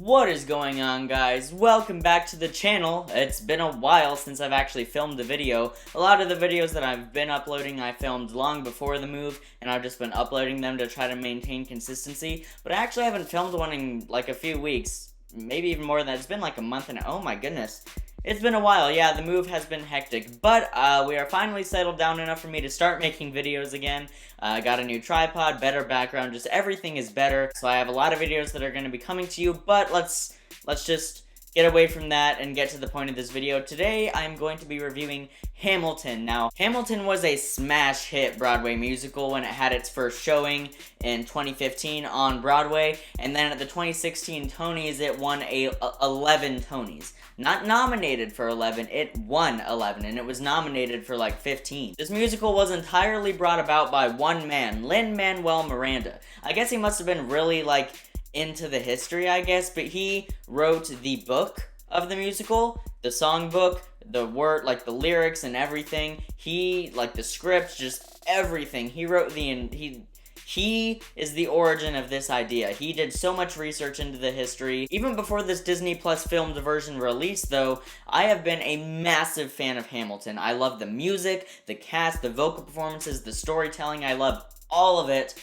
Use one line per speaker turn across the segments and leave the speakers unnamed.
What is going on, guys? Welcome back to the channel. It's been a while since I've actually filmed a video. A lot of the videos that I've been uploading I filmed long before the move, and I've just been uploading them to try to maintain consistency. But I actually haven't filmed one in like a few weeks, maybe even more than that. It's been like a month and oh my goodness. It's been a while. Yeah, the move has been hectic, but we are finally settled down enough for me to start making videos again. I got a new tripod, better background, just everything is better. So I have a lot of videos that are going to be coming to you, but let's just get away from that and get to the point of this video. Today, I'm going to be reviewing Hamilton. Now, Hamilton was a smash hit Broadway musical when it had its first showing in 2015 on Broadway, and then at the 2016 Tonys, it won 11 Tonys. Not nominated for 11, it won 11, and it was nominated for like 15. This musical was entirely brought about by one man, Lin-Manuel Miranda. I guess he must have been really like into the history, I guess, but he wrote the book of the musical, the songbook, the word, like the lyrics and everything. He, like the script, just everything. He wrote he is the origin of this idea. He did so much research into the history. Even before this Disney Plus filmed version released, though, I have been a massive fan of Hamilton. I love the music, the cast, the vocal performances, the storytelling. I love all of it.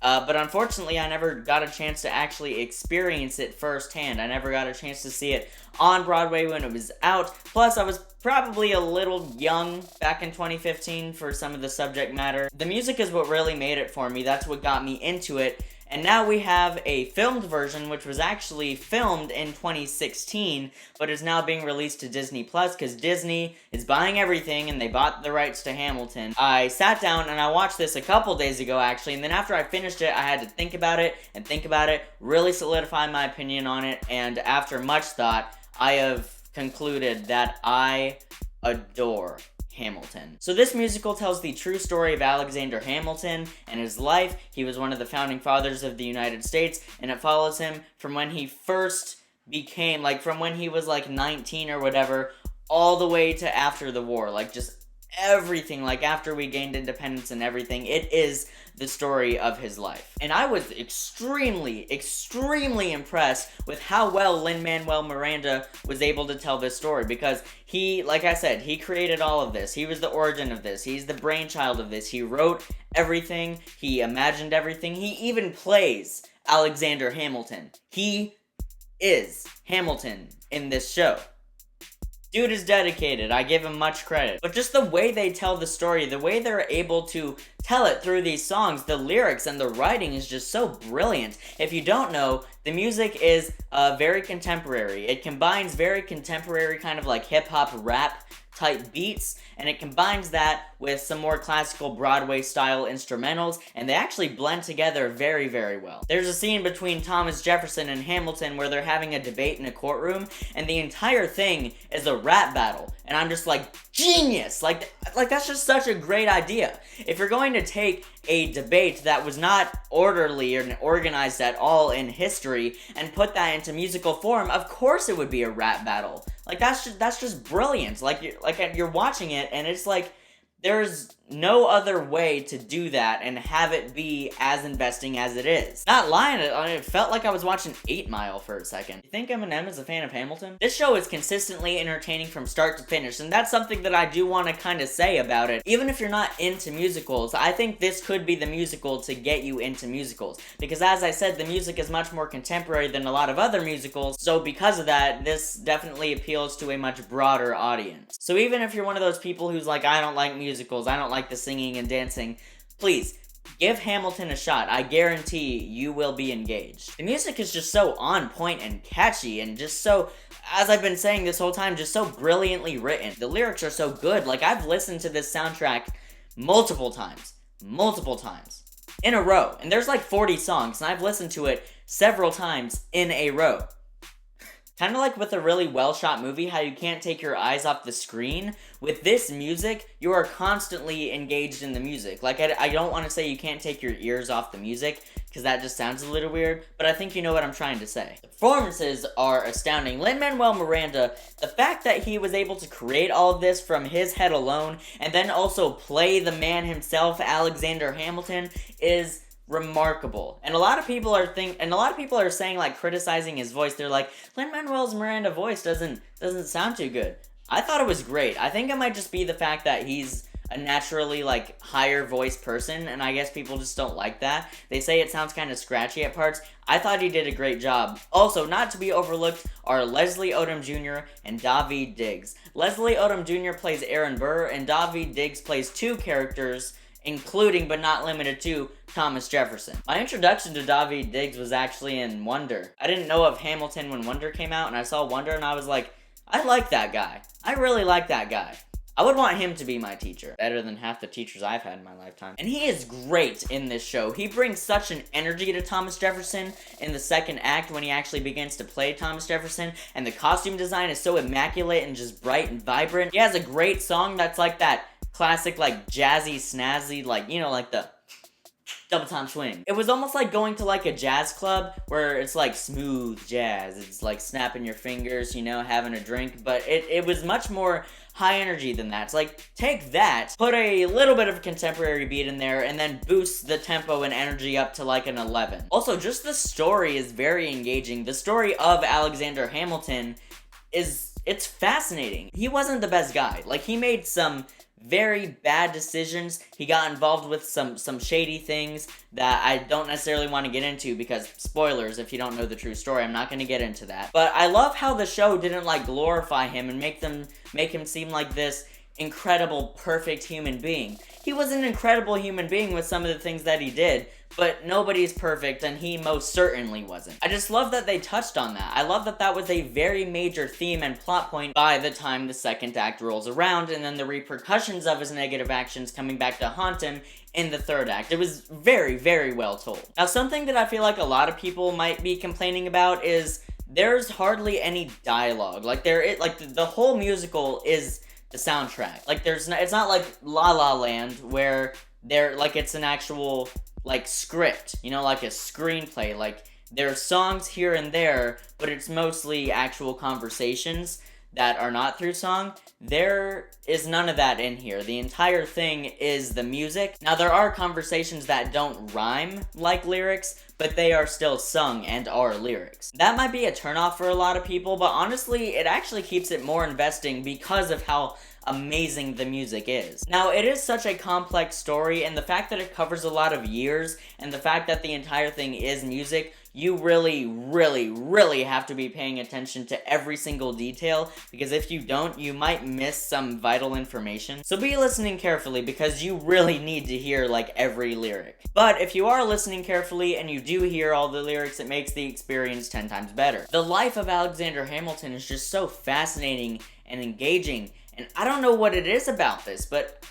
But unfortunately, I never got a chance to actually experience it firsthand. I never got a chance to see it on Broadway when it was out. Plus, I was probably a little young back in 2015 for some of the subject matter. The music is what really made it for me. That's what got me into it. And now we have a filmed version, which was actually filmed in 2016, but is now being released to Disney Plus, because Disney is buying everything, and they bought the rights to Hamilton. I sat down and I watched this a couple days ago, actually, and then after I finished it, I had to think about it, really solidify my opinion on it, and after much thought, I have concluded that I adore Hamilton. So this musical tells the true story of Alexander Hamilton and his life. He was one of the founding fathers of the United States, and it follows him from when he first became, like, from when he was like 19 or whatever, all the way to after the war, like just everything, like after we gained independence and everything. It is the story of his life. And I was extremely impressed with how well Lin-Manuel Miranda was able to tell this story, because he, like I said, he created all of this. He was the origin of this. He's the brainchild of this. He wrote everything. He imagined everything. He even plays Alexander Hamilton. He is Hamilton in this show. Dude is dedicated, I give him much credit. But just the way they tell the story, the way they're able to tell it through these songs, the lyrics and the writing is just so brilliant. If you don't know, the music is very contemporary. It combines very contemporary kind of like hip-hop rap type beats, and it combines that with some more classical Broadway style instrumentals, and they actually blend together very, very well. There's a scene between Thomas Jefferson and Hamilton where they're having a debate in a courtroom, and the entire thing is a rap battle, and I'm just like, genius! Like that's just such a great idea. If you're going to take a debate that was not orderly or organized at all in history and put that into musical form, of course it would be a rap battle. Like that's just brilliant. Like you're watching it and it's like there's no other way to do that and have it be as investing as it is. Not lying, it felt like I was watching 8 Mile for a second. You think Eminem is a fan of Hamilton? This show is consistently entertaining from start to finish, and that's something that I do want to kind of say about it. Even if you're not into musicals, I think this could be the musical to get you into musicals. Because as I said, the music is much more contemporary than a lot of other musicals, so because of that, this definitely appeals to a much broader audience. So even if you're one of those people who's like, I don't like musicals, I don't like the singing and dancing, please give Hamilton a shot. I guarantee you will be engaged. The music is just so on point and catchy and just so, as I've been saying this whole time, just so brilliantly written. The lyrics are so good. Like, I've listened to this soundtrack multiple times in a row, and there's like 40 songs, and I've listened to it several times in a row. Kind of like with a really well-shot movie, how you can't take your eyes off the screen. With this music, you are constantly engaged in the music. Like, I don't want to say you can't take your ears off the music, because that just sounds a little weird, but I think you know what I'm trying to say. The performances are astounding. Lin-Manuel Miranda, the fact that he was able to create all of this from his head alone, and then also play the man himself, Alexander Hamilton, is remarkable. And a lot of people are saying, like, criticizing his voice. They're like, Lin-Manuel's Miranda voice doesn't sound too good. I thought it was great. I think it might just be the fact that he's a naturally, like, higher voice person, and I guess people just don't like that. They say it sounds kind of scratchy at parts. I thought he did a great job. Also, not to be overlooked are Leslie Odom Jr. and Daveed Diggs. Leslie Odom Jr. plays Aaron Burr, and Daveed Diggs plays two characters, including but not limited to Thomas Jefferson. My introduction to Daveed Diggs was actually in Wonder. I didn't know of Hamilton when Wonder came out, and I saw Wonder and I was like, I like that guy. I really like that guy. I would want him to be my teacher. Better than half the teachers I've had in my lifetime. And he is great in this show. He brings such an energy to Thomas Jefferson in the second act when he actually begins to play Thomas Jefferson. And the costume design is so immaculate and just bright and vibrant. He has a great song that's like that classic, like, jazzy, snazzy, like, you know, like the double time swing. It was almost like going to, like, a jazz club where it's like smooth jazz. It's like snapping your fingers, you know, having a drink. But it was much more high energy than that. It's like, take that, put a little bit of a contemporary beat in there, and then boost the tempo and energy up to like an 11. Also, just the story is very engaging. The story of Alexander Hamilton it's fascinating. He wasn't the best guy. Like, he made some very bad decisions. He got involved with some shady things that I don't necessarily want to get into because, spoilers, if you don't know the true story, I'm not going to get into that. But I love how the show didn't, like, glorify him and make him seem like this incredible, perfect human being. He was an incredible human being with some of the things that he did, but nobody's perfect, and he most certainly wasn't. I just love that they touched on that. I love that that was a very major theme and plot point by the time the second act rolls around, and then the repercussions of his negative actions coming back to haunt him in the third act. It was very, very well told. Now, something that I feel like a lot of people might be complaining about is there's hardly any dialogue. Like, the whole musical is the soundtrack. Like, it's not like La La Land where it's an actual, like, script, you know, like a screenplay. Like, there are songs here and there, but it's mostly actual conversations that are not through song. There is none of that in here. The entire thing is the music. Now, there are conversations that don't rhyme like lyrics, but they are still sung and are lyrics. That might be a turnoff for a lot of people, but honestly, it actually keeps it more investing because of how amazing the music is. Now, it is such a complex story, and the fact that it covers a lot of years, and the fact that the entire thing is music, you really, really, really have to be paying attention to every single detail, because if you don't, you might miss some vital information. So be listening carefully, because you really need to hear, like, every lyric. But if you are listening carefully and you do hear all the lyrics, it makes the experience 10 times better. The life of Alexander Hamilton is just so fascinating and engaging, and I don't know what it is about this, but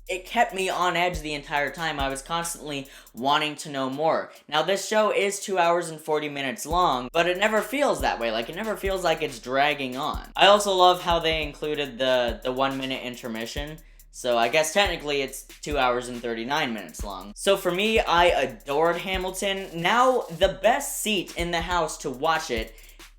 it kept me on edge the entire time. I was constantly wanting to know more. Now, this show is 2 hours and 40 minutes long, but it never feels that way. Like, it never feels like it's dragging on. I also love how they included the 1 minute intermission. So I guess technically it's 2 hours and 39 minutes long. So for me, I adored Hamilton. Now, the best seat in the house to watch it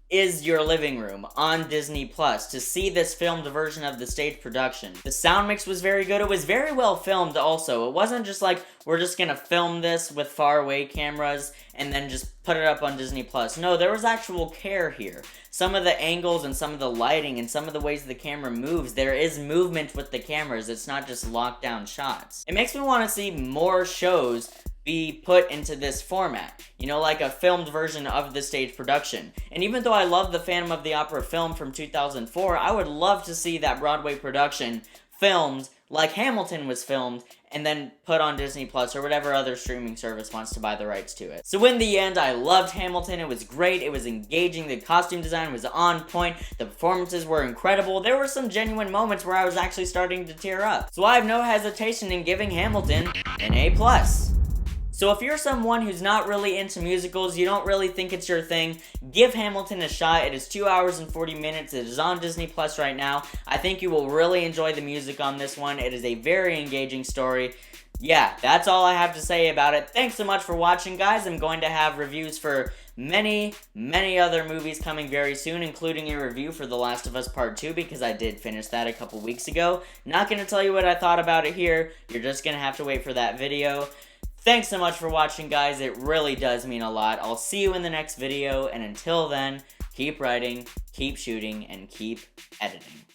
is your living room on Disney Plus to see this filmed version of the stage production. The sound mix was very good. It was very well filmed also. It wasn't just like, we're just gonna film this with faraway cameras and then just put it up on Disney Plus. No, there was actual care here. Some of the angles and some of the lighting and some of the ways the camera moves, there is movement with the cameras. It's not just locked down shots. It makes me want to see more shows be put into this format, you know, like a filmed version of the stage production. And even though I love the Phantom of the Opera film from 2004, I would love to see that Broadway production filmed like Hamilton was filmed and then put on Disney Plus or whatever other streaming service wants to buy the rights to it. So in the end, I loved Hamilton. It was great. It was engaging. The costume design was on point. The performances were incredible. There were some genuine moments where I was actually starting to tear up. So I have no hesitation in giving Hamilton an A+. So if you're someone who's not really into musicals, you don't really think it's your thing, give Hamilton a shot. It is 2 hours and 40 minutes. It is on Disney Plus right now. I think you will really enjoy the music on this one. It is a very engaging story. Yeah, that's all I have to say about it. Thanks so much for watching, guys. I'm going to have reviews for many, many other movies coming very soon, including a review for The Last of Us Part 2, because I did finish that a couple weeks ago. Not going to tell you what I thought about it here. You're just going to have to wait for that video. Thanks so much for watching, guys. It really does mean a lot. I'll see you in the next video, and until then, keep writing, keep shooting, and keep editing.